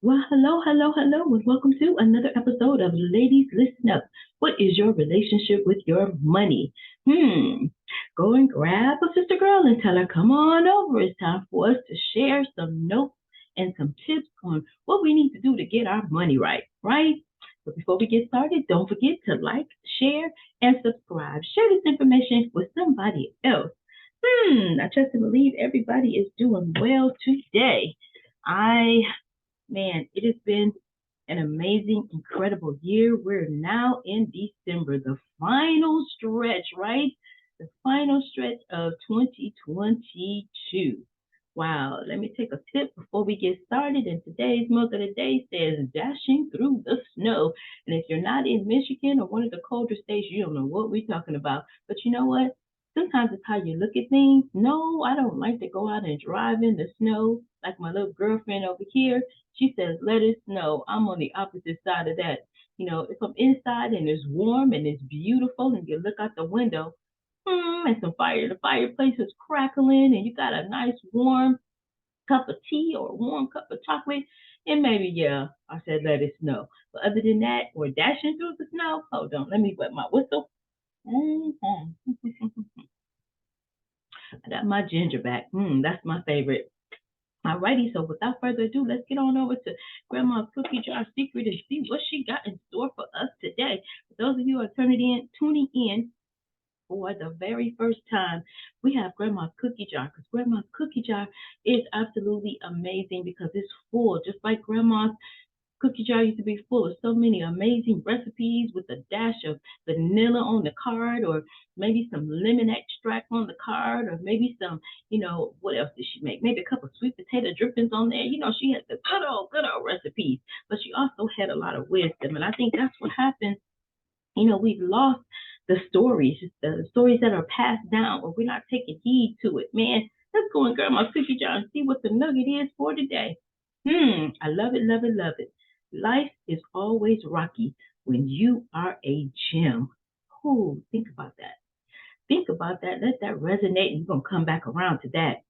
Well, hello, hello, hello, and welcome to another episode of Ladies Listen Up. What is your relationship with your money? Go and grab a sister girl and tell her, come on over. It's time for us to share some notes and some tips on what we need to do to get our money right, right? But before we get started, don't forget to like, share, and subscribe. Share this information with somebody else. I trust and believe everybody is doing well today. I Man, it has been an amazing, incredible year. We're now in December, the final stretch, right? The final stretch of 2022. Wow, let me take a tip before we get started. And today's motto of the day says dashing through the snow. And if you're not in Michigan or one of the colder states, you don't know what we're talking about. But you know what? Sometimes it's how you look at things. No, I don't like to go out and drive in the snow like my little girlfriend over here. She says, let it snow. I'm on the opposite side of that. If I'm inside and it's warm and it's beautiful and you look out the window, and the fireplace is crackling and you got a nice warm cup of tea or a warm cup of chocolate, and maybe, yeah, I said let it snow. But other than that, or dashing through the snow, hold on, let me wet my whistle. I got my ginger back. That's my favorite. Alrighty, so without further ado, let's get on over to Grandma's Cookie Jar Secret and see what she got in store for us today. For those of you who are tuning in for the very first time, we have Grandma's Cookie Jar because Grandma's Cookie Jar is absolutely amazing because it's full, just like Grandma's cookie jar used to be full of so many amazing recipes with a dash of vanilla on the card, or maybe some lemon extract on the card, or maybe some, what else did she make? Maybe a couple of sweet potato drippings on there. She had the good old recipes, but she also had a lot of wisdom. And I think that's what happens. We've lost the stories that are passed down, or we're not taking heed to it. Man, let's go and grab my cookie jar and see what the nugget is for today. I love it, love it, love it. Life is always rocky when you are a gem. Oh, think about that. Think about that. Let that resonate, and you're going to come back around to that.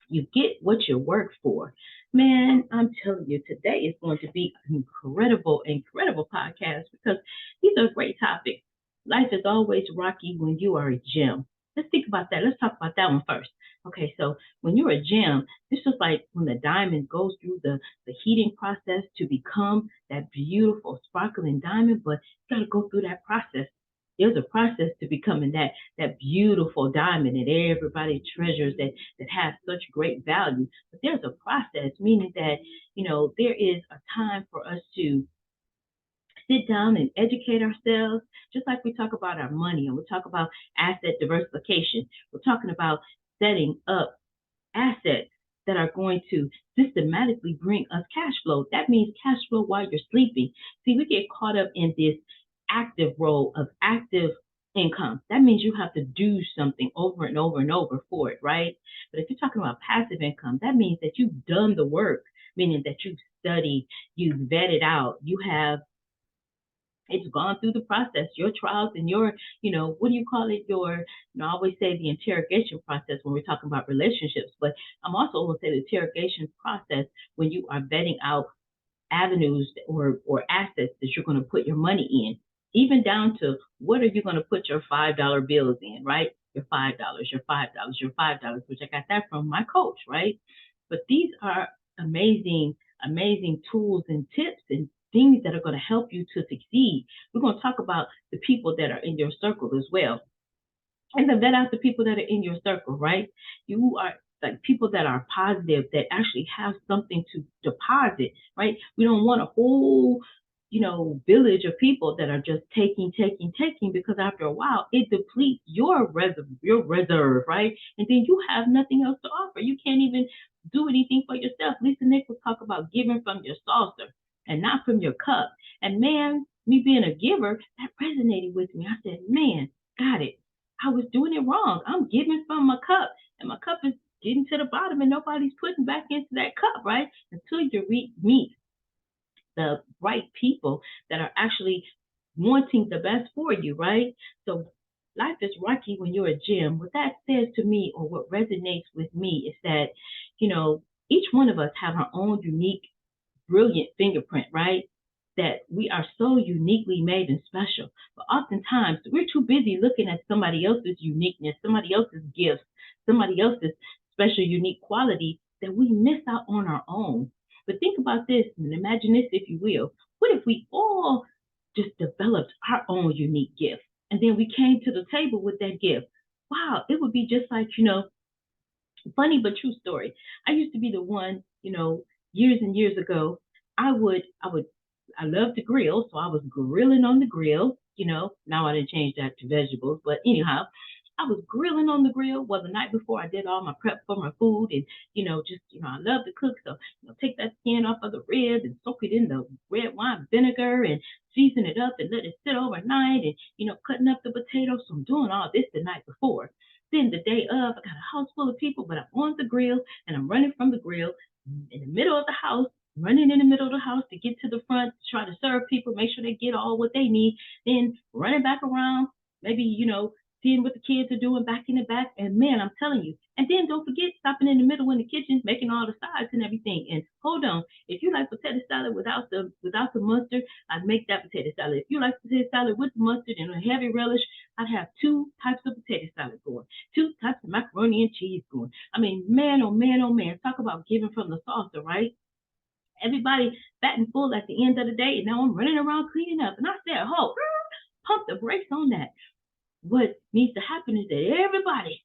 You get what you work for. Man, I'm telling you, today is going to be an incredible, incredible podcast because these are great topics. Life is always rocky when you are a gem. Let's think about that. Let's talk about that one first. Okay, so when you're a gem, this is like when the diamond goes through the heating process to become that beautiful, sparkling diamond, but you got to go through that process. There's a process to becoming that beautiful diamond that everybody treasures, that has such great value. But there's a process, meaning that, there is a time for us to sit down and educate ourselves, just like we talk about our money and we talk about asset diversification. We're talking about setting up assets that are going to systematically bring us cash flow. That means cash flow while you're sleeping. See, we get caught up in this active role of active income. That means you have to do something over and over and over for it, right? But if you're talking about passive income, that means that you've done the work, meaning that you've studied, you've vetted out, it's gone through the process, your trials and your, what do you call it? I always say the interrogation process when we're talking about relationships, but I'm also going to say the interrogation process when you are vetting out avenues or assets that you're going to put your money in, even down to what are you going to put your $5 bills in, right? Your $5, your $5, your $5, which I got that from my coach, right? But these are amazing, amazing tools and tips and things that are going to help you to succeed. We're going to talk about the people that are in your circle as well. And then vet out the people that are in your circle, right? You are like people that are positive, that actually have something to deposit, right? We don't want a whole, village of people that are just taking, taking, taking, because after a while it depletes your reserve, right? And then you have nothing else to offer. You can't even do anything for yourself. Lisa Nick will talk about giving from your saucer and not from your cup. And man, me being a giver, that resonated with me. I said, man, got it. I was doing it wrong. I'm giving from my cup, and my cup is getting to the bottom, and nobody's putting back into that cup, right? Until you meet the right people that are actually wanting the best for you, right? So life is rocky when you're a gem. What that says to me, or what resonates with me, is that, each one of us have our own unique brilliant fingerprint, right? That we are so uniquely made and special. But oftentimes we're too busy looking at somebody else's uniqueness, somebody else's gifts, somebody else's special, unique quality that we miss out on our own. But think about this and imagine this, if you will. What if we all just developed our own unique gift and then we came to the table with that gift? Wow, it would be just like, funny but true story. I used to be the one, years and years ago. I love to grill, so I was grilling on the grill. Now I didn't change that to vegetables, but anyhow, I was grilling on the grill. Well, the night before I did all my prep for my food, and I love to cook, so take that skin off of the ribs and soak it in the red wine vinegar and season it up and let it sit overnight, and cutting up the potatoes. So I'm doing all this the night before. Then the day of, I got a house full of people, but I'm on the grill and I'm running from the grill in the middle of the house, running in the middle of the house to get to the front, to try to serve people, make sure they get all what they need, then running back around, maybe, seeing what the kids are doing back in the back. And man, I'm telling you. And then don't forget stopping in the middle in the kitchen, making all the sides and everything. And hold on, if you like potato salad without the mustard, I'd make that potato salad. If you like potato salad with the mustard and a heavy relish, I'd have two types of potato salad going, two types of macaroni and cheese going. I mean, man, oh man, oh man, talk about giving from the saucer, right? Everybody fat and full at the end of the day, and now I'm running around cleaning up. And I said, "Ho, pump the brakes on that." What needs to happen is that everybody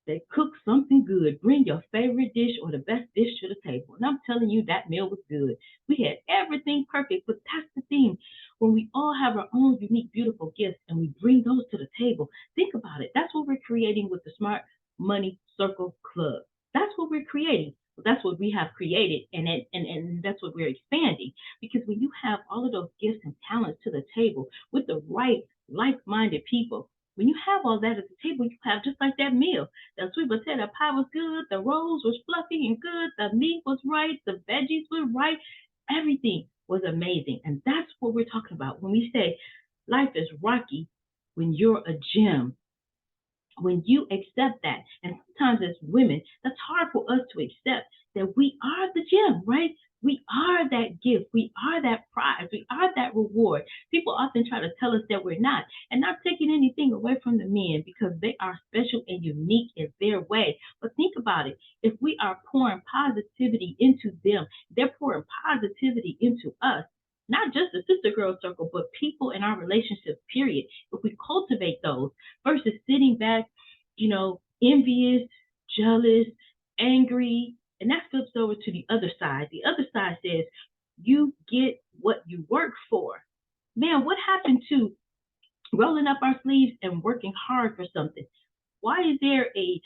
that cooks something good, bring your favorite dish or the best dish to the table. And I'm telling you, that meal was good. We had everything perfect, but that's the thing. When we all have our own unique, beautiful gifts and we bring those to the table, think about it. That's what we're creating with the Smart Money Circle Club. That's what we're creating. That's what we have created, and that's what we're expanding. Because when you have all of those gifts and talents to the table with the right like-minded people, when you have all that at the table, you have just like that meal. The sweet potato pie was good, the rolls was fluffy and good, the meat was right, the veggies were right, everything was amazing. And that's what we're talking about when we say life is rocky when you're a gem. When you accept that, and sometimes as women, that's hard for us to accept that we are the gem, right? We are that gift. We are that prize. We are that reward. People often try to tell us that we're not, and not taking anything away from the men because they are special and unique in their way. But think about it. If we are pouring positivity into them, they're pouring positivity into us. Not just the sister girl circle, but people in our relationships, period. If we cultivate those versus sitting back, envious, jealous, angry, and that flips over to the other side. The other side says, you get what you work for. Man, what happened to rolling up our sleeves and working hard for something? Why is there a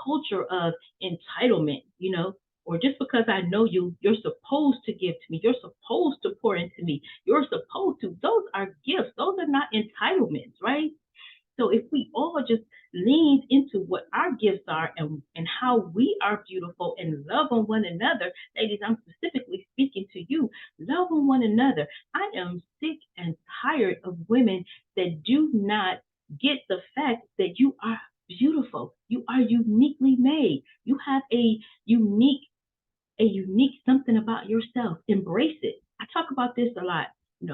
culture of entitlement, or just because I know you, you're supposed to give to me, you're supposed to pour into me, you're supposed to. Those are gifts, those are not entitlements, right? So if we all just lean into what our gifts are and how we are beautiful and love on one another, ladies, I'm specifically speaking to you, love on one another. I am sick and tired of women that do not get the fact that you are beautiful. You are uniquely made. You have unique a unique something about yourself. Embrace it. I talk about this a lot. I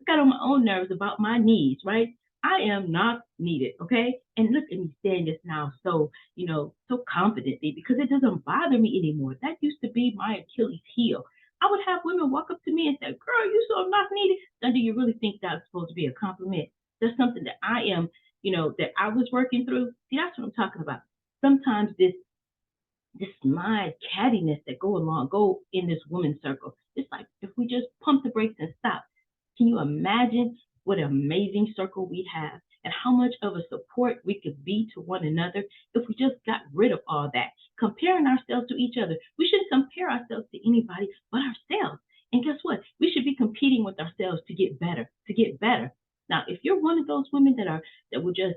got on my own nerves about my needs, right? I am not needed, okay? And look at me saying this now so confidently because it doesn't bother me anymore. That used to be my Achilles heel. I would have women walk up to me and say, "Girl, you so not needed." Now, do you really think that's supposed to be a compliment? That's something that I am, that I was working through. See, that's what I'm talking about. Sometimes this mind cattiness that go in this woman's circle. It's like if we just pump the brakes and stop. Can you imagine what an amazing circle we'd have and how much of a support we could be to one another if we just got rid of all that? Comparing ourselves to each other. We shouldn't compare ourselves to anybody but ourselves. And guess what? We should be competing with ourselves to get better, to get better. Now, if you're one of those women that will just,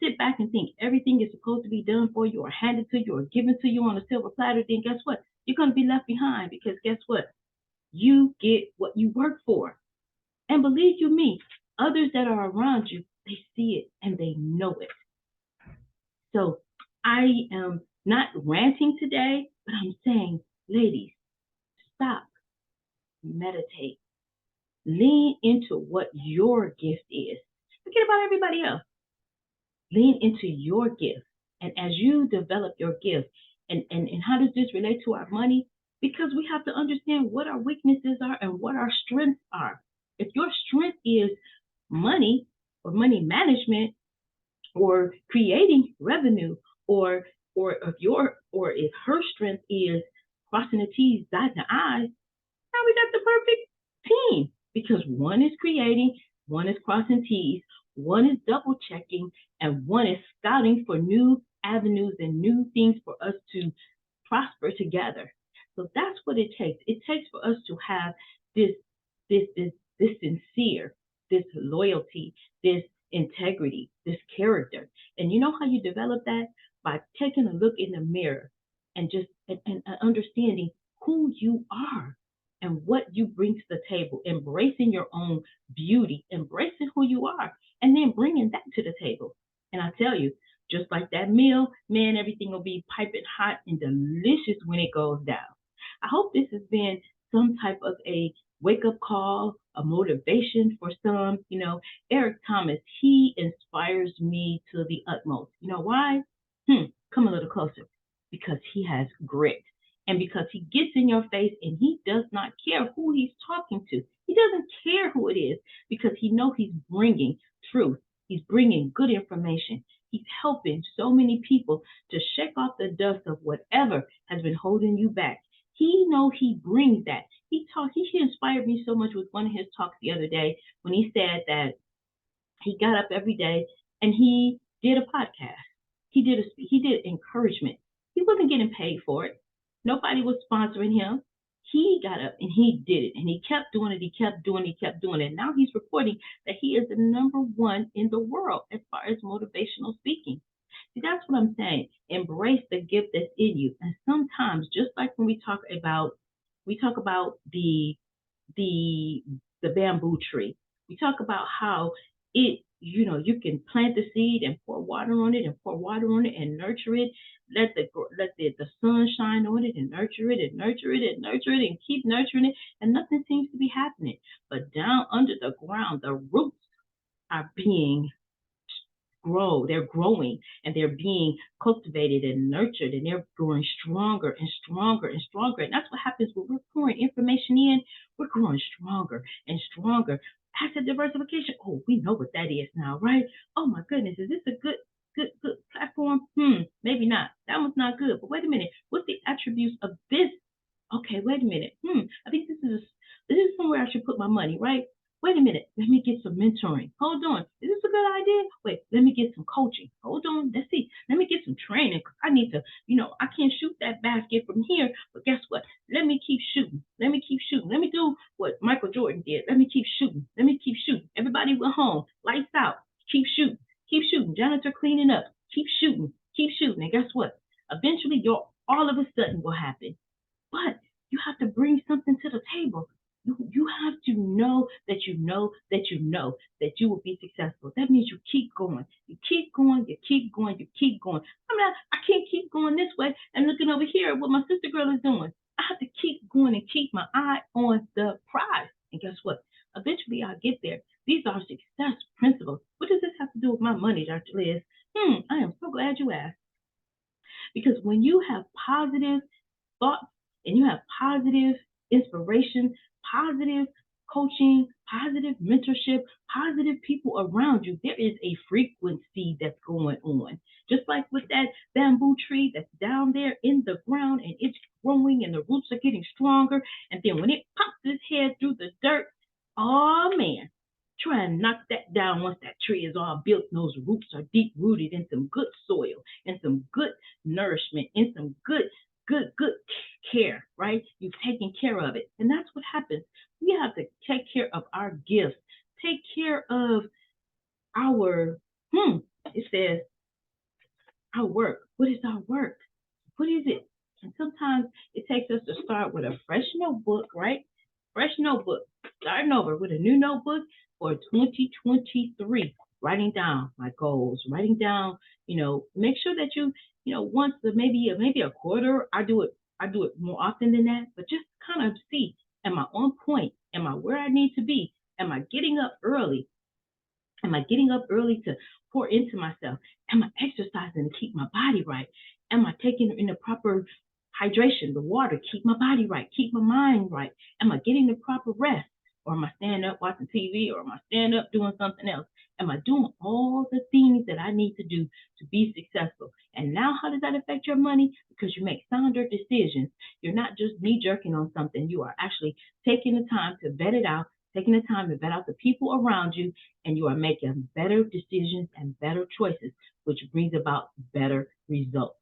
sit back and think everything is supposed to be done for you or handed to you or given to you on a silver platter, then guess what? You're going to be left behind because guess what? You get what you work for. And believe you me, others that are around you, they see it and they know it. So I am not ranting today, but I'm saying, ladies, stop. meditate. Lean into what your gift is. Forget about everybody else. Lean into your gift. And as you develop your gift, and how does this relate to our money? Because we have to understand what our weaknesses are and what our strengths are. If your strength is money or money management or creating revenue, or if her strength is crossing the T's, dotting the I's, now we got the perfect team, because one is creating, one is crossing T's, one is double checking, and one is scouting for new avenues and new things for us to prosper together. So that's what it takes. It takes for us to have this this this this sincere, this loyalty, this integrity, this character. And you know how you develop that? By taking a look in the mirror and just and understanding who you are and what you bring to the table, embracing your own beauty, embracing who you are, and then bringing that to the table. And I tell you, just like that meal, man, everything will be piping hot and delicious when it goes down. I hope this has been some type of a wake up call, a motivation for some. Eric Thomas, he inspires me to the utmost. You know why? Come a little closer. Because he has grit. And because he gets in your face and he does not care who he's talking to. He doesn't care who it is, because he knows he's bringing truth. He's bringing good information. He's helping so many people to shake off the dust of whatever has been holding you back. He knows he brings that. He inspired me so much with one of his talks the other day when he said that he got up every day and he did a podcast. He did encouragement. He wasn't getting paid for it. Nobody was sponsoring him. He got up and he did it, and he kept doing it. He kept doing it. He kept doing it. Now he's reporting that he is the number one in the world as far as motivational speaking. See, that's what I'm saying. Embrace the gift that's in you. And sometimes, just like when we talk about the the bamboo tree. We talk about how you can plant the seed and pour water on it and pour water on it and nurture it. Let the sun shine on it and nurture it and nurture it and nurture it and keep nurturing it, and nothing seems to be happening. But down under the ground, the roots are being they're growing, and they're being cultivated and nurtured, and they're growing stronger and stronger and stronger. And that's what happens when we're pouring information in. We're growing stronger and stronger. Asset diversification. Oh, we know what that is now, right? Oh my goodness, is this a good platform? Maybe not. That one's not good. But wait a minute. What's the attributes of this? Okay, wait a minute. I think this is somewhere I should put my money, right? Wait a minute, let me get some mentoring. Hold on, is this a good idea? Wait, let me get some coaching. Hold on, let's see. Let me get some training. I need to, I can't shoot that basket from here, but guess what? Let me keep shooting. Let me keep shooting. Let me do what Michael Jordan did. Let me keep shooting. Let me keep shooting. Everybody went home, lights out. Keep shooting. Keep shooting. Janitor cleaning up. Keep shooting. Keep shooting. And guess what? Eventually, all of a sudden will happen. But you have to bring something to the table. You have to know that you know that you know that you will be successful. That means you keep going. You keep going, you keep going, you keep going. I can't keep going this way and looking over here at what my sister girl is doing. I have to keep going and keep my eye on the prize. And guess what? Eventually I'll get there. These are success principles. What does this have to do with my money, Dr. Liz? I am so glad you asked. Because when you have positive thoughts and you have positive inspiration, positive coaching, positive mentorship, positive people around you, there is a frequency that's going on. Just like with that bamboo tree that's down there in the ground and it's growing and the roots are getting stronger. And then when it pops its head through the dirt, oh man, try and knock that down once that tree is all built and those roots are deep rooted in some good soil and some good nourishment and some good care, right? You've taken care of it. And that's what happens. We have to take care of our gifts, take care of our, it says, our work. What is our work? What is it? And sometimes it takes us to start with a fresh notebook, right? Fresh notebook. Starting over with a new notebook for 2023. Writing down my goals, writing down, make sure that once maybe a quarter, I do it more often than that, but just kind of see, am I on point? to keep my body right, keep my mind right? Am I getting the proper rest? Or am I staying up watching TV? Or am I staying up doing something else? Am I doing all the things that I need to do to be successful? And now, how does that affect your money? Because you make sounder decisions. You're not just knee jerking on something. You are actually taking the time to vet it out, taking the time to vet out the people around you, and you are making better decisions and better choices, which brings about better results.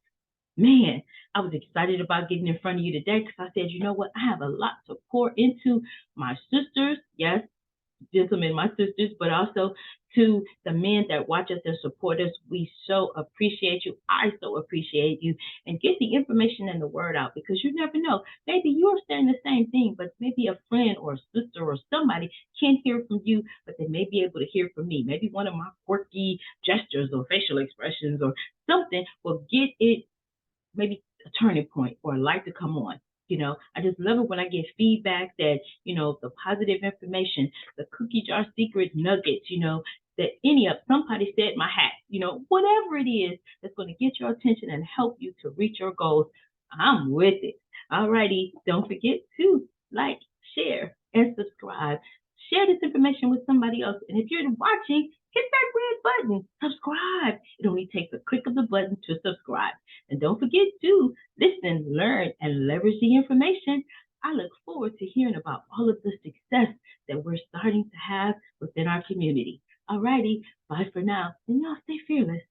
Man, I was excited about getting in front of you today because I said, you know what? I have a lot to pour into my sisters. Yes, gentlemen, my sisters, but also to the men that watch us and support us. We so appreciate you. I so appreciate you. And get the information and the word out because you never know. Maybe you're saying the same thing, but maybe a friend or a sister or somebody can't hear from you, but they may be able to hear from me. Maybe one of my quirky gestures or facial expressions or something will get it maybe a turning point or a light to come on. I just love it when I get feedback that, the positive information, the cookie jar secret nuggets, that any of somebody said my hat, whatever it is that's going to get your attention and help you to reach your goals. I'm with it. Alrighty. Don't forget to like, share, and subscribe. Share this information with somebody else. And if you're watching, hit that red button. Subscribe. It only takes a click of the button to subscribe. And don't forget to listen, learn, and leverage the information. I look forward to hearing about all of the success that we're starting to have within our community. Alrighty, bye for now. And y'all stay fearless.